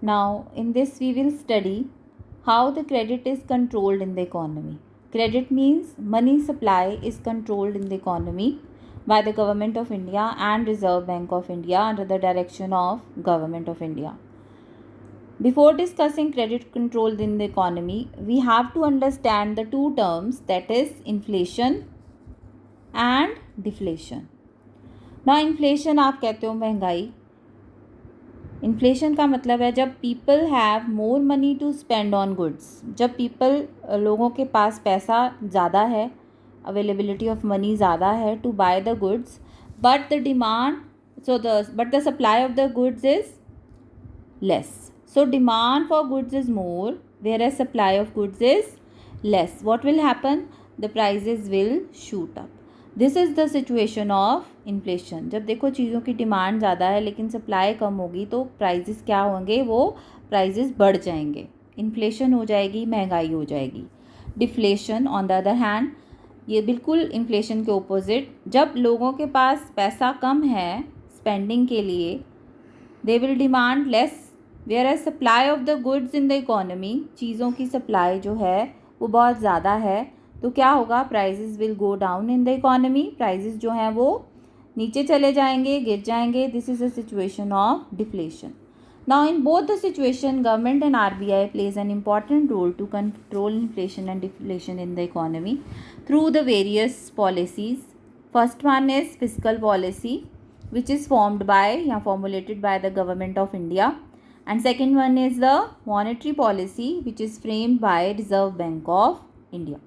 Now, in this, we will study how the credit is controlled in the economy. Credit means money supply is controlled in the economy by the Government of India and Reserve Bank of India under the direction of Government of India. Before discussing credit control in the economy, we have to understand the two terms, that is inflation and deflation. Now, inflation आप कहते हो महंगाई. Inflation का मतलब है जब people have more money to spend on goods, जब लोगों के पास पैसा ज़्यादा है, अवेलेबिलिटी ऑफ मनी ज़्यादा है to buy the goods, but the supply of the goods is less. So demand for goods is more whereas supply of goods is less. What will happen? The prices will shoot up. This is the situation of inflation. जब देखो चीज़ों की demand ज़्यादा है लेकिन supply कम होगी तो prices क्या होंगे? वो प्राइजेस बढ़ जाएंगे, इन्फ्लेशन हो जाएगी, महंगाई हो जाएगी. Deflation on the other hand, ये बिल्कुल इन्फ्लेशन के ओपोजिट. जब लोगों के पास पैसा कम है स्पेंडिंग के लिए, they will demand less whereas supply of the goods in the economy, चीज़ों की सप्लाई जो है वो बहुत ज़्यादा है, तो क्या होगा? Prices will go down in the economy. Prices जो हैं वो नीचे चले जाएंगे, गिर जाएंगे. This is the situation of deflation. Now in both the situation government and RBI plays an important role to control inflation and deflation in the economy through the various policies. First one is fiscal policy, which is formed by या formulated by the government of India, and second one is the monetary policy, which is framed by Reserve Bank of India.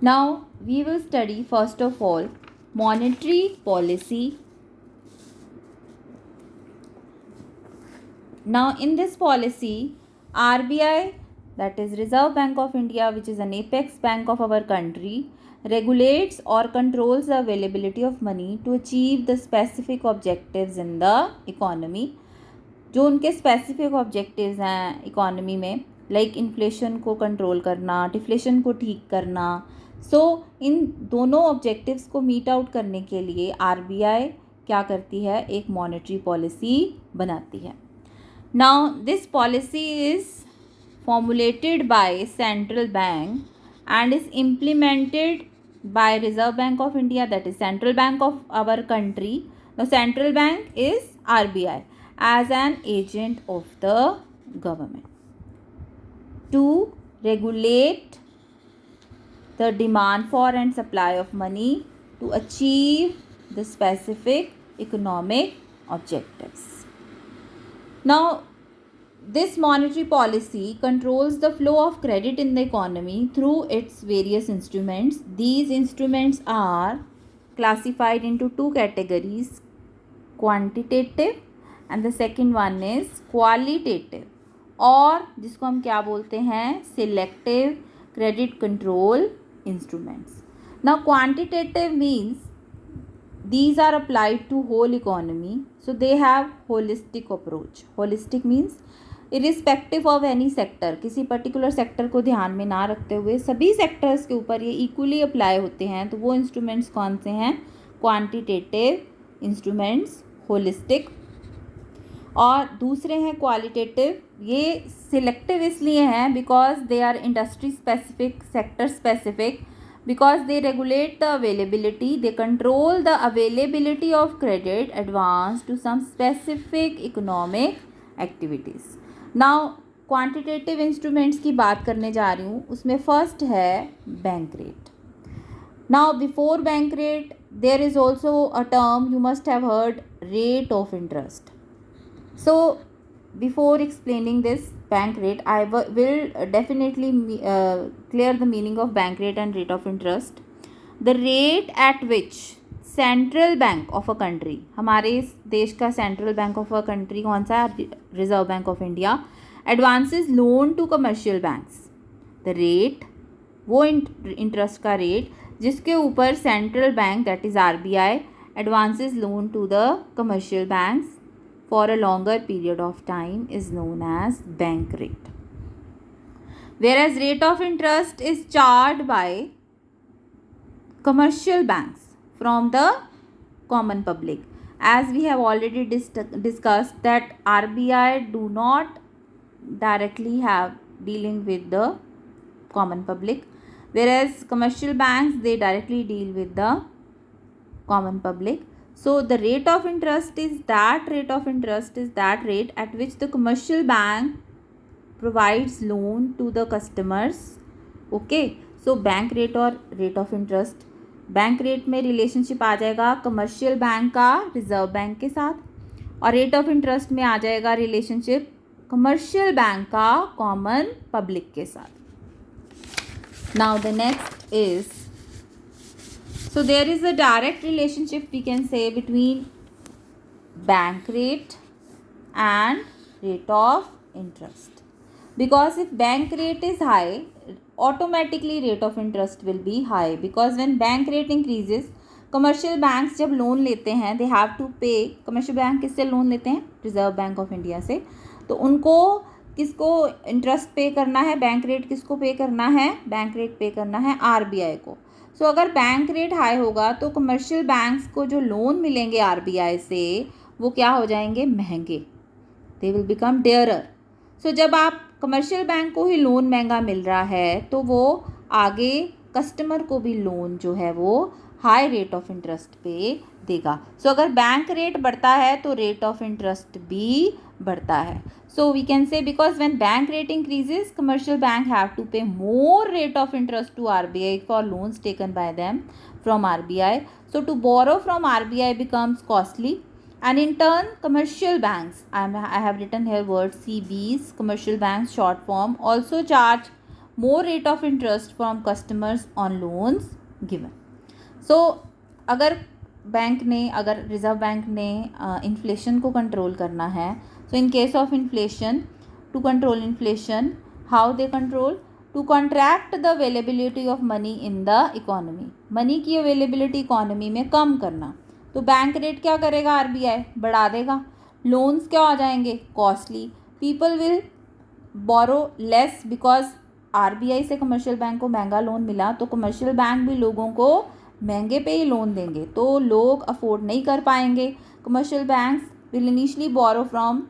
Now we will study first of all monetary policy. Now in this policy, RBI, that is Reserve Bank of India, which is an apex bank of our country, regulates or controls the availability of money to achieve the specific objectives in the economy. जो उनके specific objectives हैं economy में, like inflation को control करना, deflation को ठीक करना. सो इन दोनों ऑब्जेक्टिव्स को मीट आउट करने के लिए RBI क्या करती है? एक मॉनेटरी पॉलिसी बनाती है. Now this policy is formulated by central bank and is implemented by Reserve Bank of India, that is central bank of our country. Now central bank is RBI as an agent of the government to regulate the demand for and supply of money to achieve the specific economic objectives. Now this monetary policy controls the flow of credit in the economy through its various instruments. These instruments are classified into two categories, quantitative and the second one is qualitative, और जिसको हम क्या बोलते हैं? selective credit control instruments. Now quantitative means these are applied to whole economy, so they have holistic approach. Holistic means irrespective of any sector, किसी particular sector को ध्यान में ना रखते हुए सभी सेक्टर्स के ऊपर ये इक्वली अप्लाई होते हैं. तो वो इंस्ट्रूमेंट्स कौन से हैं? Quantitative instruments, holistic. और दूसरे हैं क्वालिटेटिव. ये सिलेक्टिव इसलिए हैं because they are industry specific, sector specific, because they regulate the availability, they control the availability of credit advance to some specific economic activities. Now quantitative instruments की बात करने जा रही हूँ. उसमें फर्स्ट है bank rate. Now before bank rate there is also a term you must have heard, rate of interest. So before explaining this bank rate, I will definitely clear the meaning of bank rate and rate of interest. The rate at which central bank of a country, हमारे इस देश का central bank of a country कौन सा है? Reserve Bank of India. Advances loan to commercial banks. The rate, वो interest का rate जिसके ऊपर central bank, that is RBI, advances loan to the commercial banks for a longer period of time is known as bank rate. Whereas rate of interest is charged by commercial banks from the common public. As we have already discussed that RBI do not directly have dealing with the common public, whereas commercial banks, they directly deal with the common public. So the rate of interest is that rate at which the commercial bank provides loan to the customers. Okay, so bank rate और rate of interest, bank rate में relationship आ जाएगा commercial bank का reserve bank के साथ, और rate of interest में आ जाएगा रिलेशनशिप कमर्शियल बैंक का कॉमन पब्लिक के साथ. Now the next is, so there is a direct relationship we can say between bank rate and rate of interest, because if bank rate is high, automatically rate of interest will be high, because when bank rate increases, commercial banks जब loan लेते हैं they have to pay, commercial bank किससे loan लेते हैं? Reserve Bank of India से. तो उनको किसको इंटरेस्ट पे करना है? बैंक रेट किसको पे करना है? बैंक रेट पे करना है आरबीआई को. सो अगर बैंक रेट हाई होगा तो कमर्शियल बैंक्स को जो लोन मिलेंगे आरबीआई से वो क्या हो जाएंगे? महंगे. They will become डेयरर. सो जब आप कमर्शियल बैंक को ही लोन महंगा मिल रहा है तो वो आगे कस्टमर को भी लोन जो है वो हाई रेट ऑफ इंटरेस्ट पे देगा. सो अगर बैंक रेट बढ़ता है तो रेट ऑफ इंटरेस्ट भी बढ़ता है. So we can say, because when bank rate increases, commercial bank have to pay more rate of interest to RBI for loans taken by them from RBI. So to borrow from RBI becomes costly, and in turn commercial banks, I have written here word CBs, commercial banks short form, also charge more rate of interest from customers on loans given. So अगर bank ने, अगर reserve bank ने inflation को control करना है, so in case of inflation, to control inflation, how they control? To contract the availability of money in the economy. Money की availability economy में कम करना. तो बैंक रेट क्या करेगा? आरबीआई बढ़ा देगा. लोन्स क्या हो जाएंगे? Costly. People will borrow less, because RBI से कमर्शियल बैंक को महंगा लोन मिला तो कमर्शियल बैंक भी लोगों को महंगे पे ही लोन देंगे, तो लोग अफोर्ड नहीं कर पाएंगे. Commercial banks will initially borrow from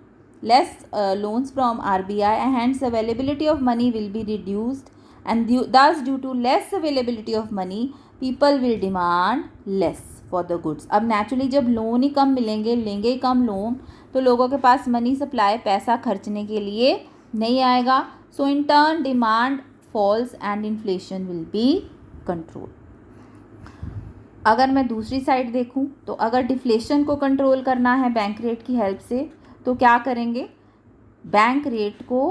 less loans from RBI, and hence availability of money will be reduced, and thus due to less availability of money, people will demand less for the goods. अब naturally जब loan ही कम मिलेंगे, लेंगे ही कम loan, तो लोगों के पास money supply, पैसा खर्चने के लिए नहीं आएगा. So in turn demand falls and inflation will be controlled. अगर मैं दूसरी साइड देखूं तो अगर डिफ्लेशन को कंट्रोल करना है बैंक रेट की हेल्प से तो क्या करेंगे? बैंक रेट को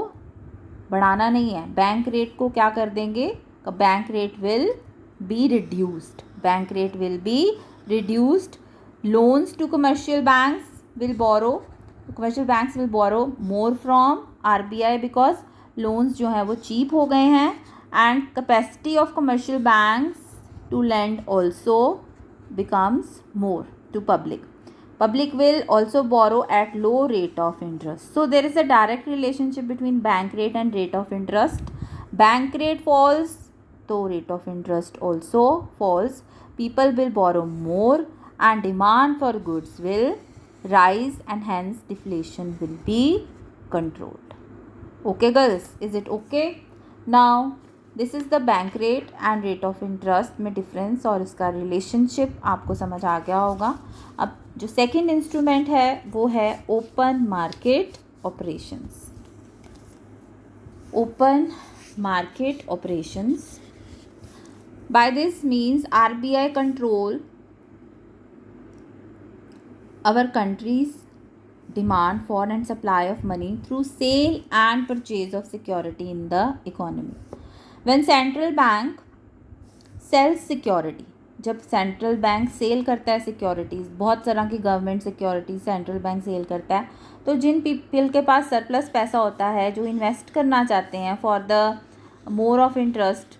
बढ़ाना नहीं है, बैंक रेट को क्या कर देंगे? Bank rate will be reduced. Bank rate will be reduced. Loans to commercial banks will borrow, commercial banks will borrow more from RBI because loans जो हैं वो चीप हो गए हैं, and capacity of commercial banks to lend also becomes more to public. Public will also borrow at low rate of interest. So there is a direct relationship between bank rate and rate of interest. Bank rate falls, so rate of interest also falls. People will borrow more and demand for goods will rise, and hence deflation will be controlled. Okay girls, is it okay? Now this is the bank rate and rate of interest में difference और इसका relationship आपको समझ आ गया होगा. अब जो second instrument है वो है open market operations. Open market operations, by this means RBI control our country's demand for and supply of money through sale and purchase of security in the economy. When central bank sells security, जब central bank sell करता है securities, बहुत तरह की government securities central bank sell करता है, तो जिन people के पास सरप्लस पैसा होता है जो इन्वेस्ट करना चाहते हैं for the more of interest,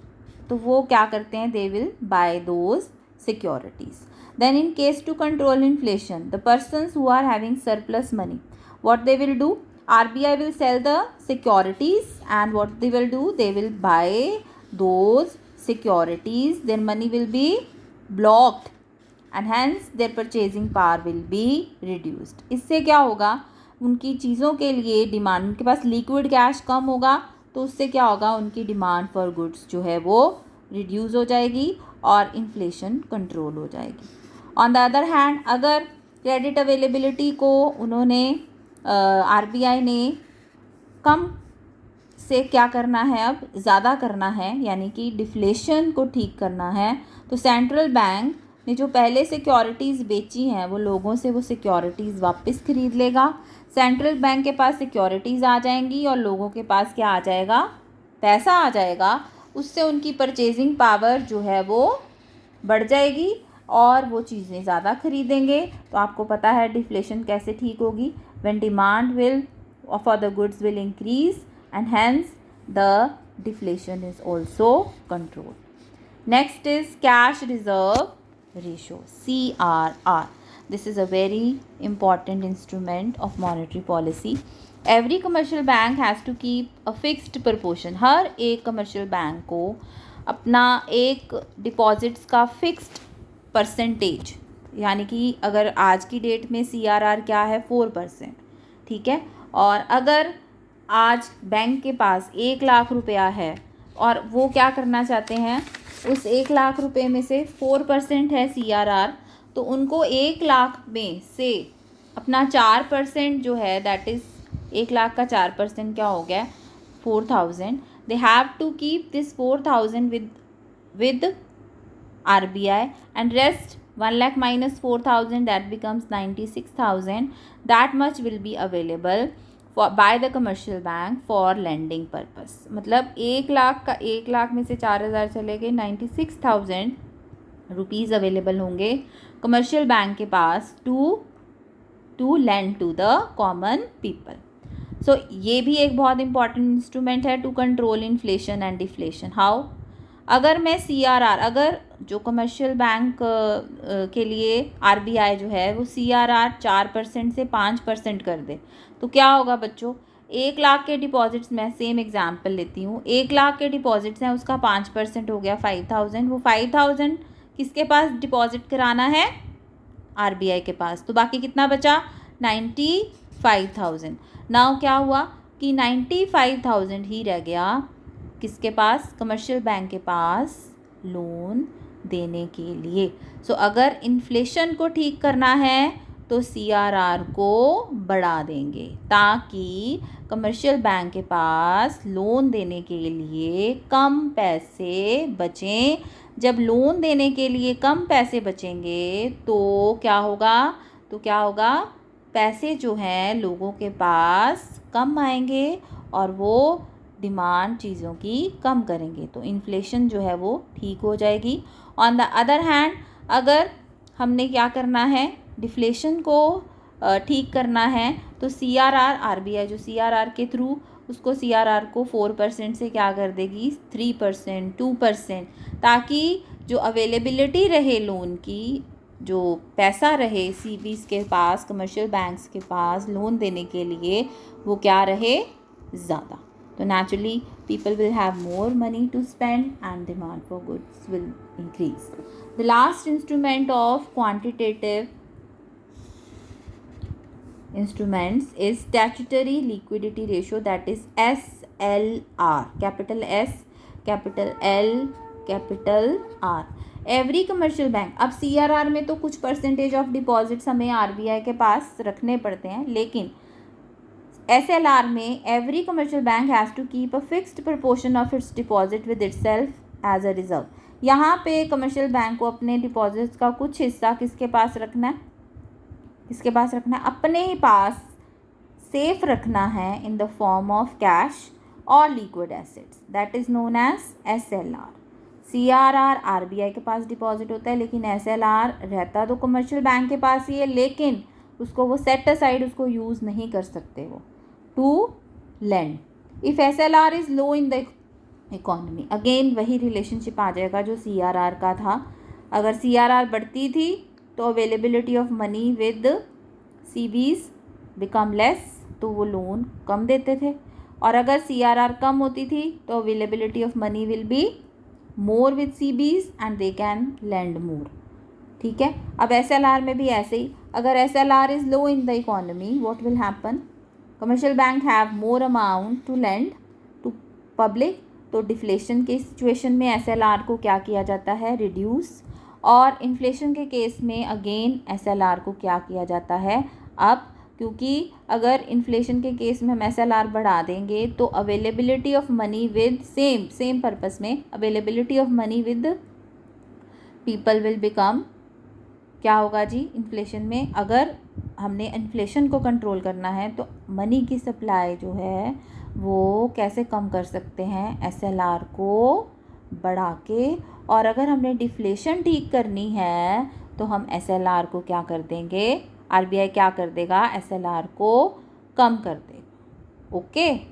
तो वो क्या करते हैं? They will buy those securities. Then in case to control inflation, the persons who are having surplus money, what they will do? RBI will sell the securities, and what they will do? They will buy those securities. Their money will be blocked and hence their purchasing power will be reduced. इससे क्या होगा? उनकी चीज़ों के लिए demand, उनके पास liquid cash कम होगा तो उससे क्या होगा, उनकी डिमांड फॉर गुड्स जो है वो रिड्यूस हो जाएगी और इन्फ्लेशन कंट्रोल हो जाएगी। ऑन द अदर हैंड अगर क्रेडिट अवेलेबिलिटी को उन्होंने आरबीआई ने कम से क्या करना है, अब ज़्यादा करना है, यानी कि डिफ्लेशन को ठीक करना है, तो सेंट्रल बैंक ने जो पहले सिक्योरिटीज़ बेची हैं वो लोगों से वो सिक्योरिटीज़ वापस खरीद लेगा। सेंट्रल बैंक के पास सिक्योरिटीज़ आ जाएंगी और लोगों के पास क्या आ जाएगा, पैसा आ जाएगा। उससे उनकी परचेजिंग पावर जो है वो बढ़ जाएगी और वो चीज़ें ज़्यादा खरीदेंगे। तो आपको पता है डिफ्लेशन कैसे ठीक होगी, when demand will for the goods will increase and hence the deflation is also controlled. Next is cash reserve ratio, CRR. This is a very important instrument of monetary policy. Every commercial bank has to keep a fixed proportion. हर एक commercial bank को अपना एक deposits का fixed percentage, यानी कि अगर आज की डेट में CRR क्या है 4%, ठीक है, और अगर आज बैंक के पास 1,00,000 रुपया है और वो क्या करना चाहते हैं, उस 1,00,000 रुपये में से 4% है CRR, तो उनको 1,00,000 में से अपना 4% जो है, दैट इज़ 1,00,000 का 4% क्या हो गया 4,000, they have to keep this 4,000 with RBI and rest 1,00,000 minus 4,000 that becomes 96,000. That much will be available by the commercial bank for lending purpose. मतलब 1,00,000 का 1,00,000 में से 4,000 चले गए, 96,000 रुपीज़ अवेलेबल होंगे कमर्शियल बैंक के पास to lend to the common people. So ये भी एक बहुत इंपॉर्टेंट इंस्ट्रूमेंट है to control inflation and deflation. How, अगर मैं CRR, अगर जो कमर्शियल बैंक के लिए RBI जो है वो CRR 4% से 5% कर दे, तो क्या होगा बच्चों, 1,00,000 के डिपॉजिट्स, मैं सेम एग्जांपल लेती हूँ, 1,00,000 के डिपॉजिट्स हैं, उसका 5% हो गया 5,000, वो 5,000 किसके पास डिपॉजिट कराना है, RBI के पास, तो बाकी कितना बचा 95,000. नाउ क्या हुआ कि 95,000 ही रह गया किसके पास, कमर्शियल बैंक के पास लोन देने के लिए. सो अगर इन्फ्लेशन को ठीक करना है तो CRR को बढ़ा देंगे ताकि कमर्शियल बैंक के पास लोन देने के लिए कम पैसे बचें. जब लोन देने के लिए कम पैसे बचेंगे तो क्या होगा, पैसे जो हैं लोगों के पास कम आएंगे और वो डिमांड चीज़ों की कम करेंगे, तो इन्फ्लेशन जो है वो ठीक हो जाएगी. ऑन द अदर हैंड अगर हमने क्या करना है, डिफ्लेशन को ठीक करना है, तो CRR, RBI जो CRR के थ्रू उसको CRR को 4% से क्या कर देगी 3%, 2%, ताकि जो अवेलेबिलिटी रहे लोन की, जो पैसा रहे CBs के पास, कमर्शियल बैंक्स के पास लोन देने के लिए, वो क्या रहे ज़्यादा. तो naturally people will have more money to spend and demand for goods will increase. The last instrument of quantitative instruments is statutory liquidity ratio, that is SLR, capital S, capital L, capital R. Every commercial bank, अब CRR में तो कुछ percentage of deposits हमें RBI के पास रखने पड़ते हैं, लेकिन SLR में every commercial bank has to keep a fixed proportion of its deposit with itself as a reserve. यहाँ पे कमर्शियल बैंक को अपने डिपॉजिट्स का कुछ हिस्सा किसके पास रखना है, अपने ही पास सेफ रखना है in the form of cash और liquid assets, that is known as SLR. CRR RBI के पास डिपॉजिट होता है, लेकिन SLR रहता तो कमर्शियल बैंक के पास ही है, लेकिन उसको वो सेट असाइड उसको यूज़ नहीं कर सकते वो to lend. If SLR is low in the economy, again वही रिलेशनशिप आ जाएगा जो CRR का था. अगर CRR बढ़ती थी तो availability of money with CBs become less, तो वो लोन कम देते थे, और अगर CRR कम होती थी तो availability of money will be more with CBs and they can lend more. ठीक है, अब SLR में भी ऐसे ही, अगर SLR is low in the economy, what will happen, commercial bank have more amount to lend to public. तो deflation के सिचुएशन में SLR को क्या किया जाता है, रिड्यूस, और इन्फ्लेशन के केस में अगेन SLR को क्या किया जाता है, अप, क्योंकि अगर इन्फ्लेशन के केस में हम SLR बढ़ा देंगे तो availability of money with same purpose में availability of money with people will become, क्या होगा जी, इन्फ्लेशन में अगर हमने इन्फ्लेशन को कंट्रोल करना है तो मनी की सप्लाई जो है वो कैसे कम कर सकते हैं, SLR को बढ़ा के। और अगर हमने डिफ्लेशन ठीक करनी है तो हम SLR को क्या कर देंगे, RBI क्या कर देगा, SLR को कम कर देगा। ओके।